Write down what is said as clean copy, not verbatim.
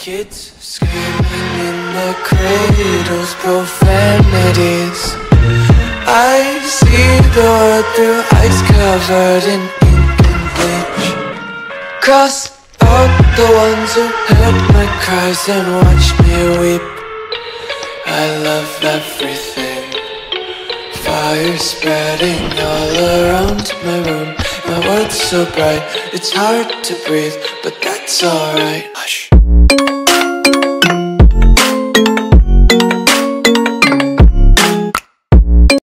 Kids screaming in their cradles, profanities. I see the world through ice covered in ink and bleach. Cross out the ones who heard my cries and watched me weep. I love everything. Fire spreading all around my room. My world's so bright, it's hard to breathe, but that's alright.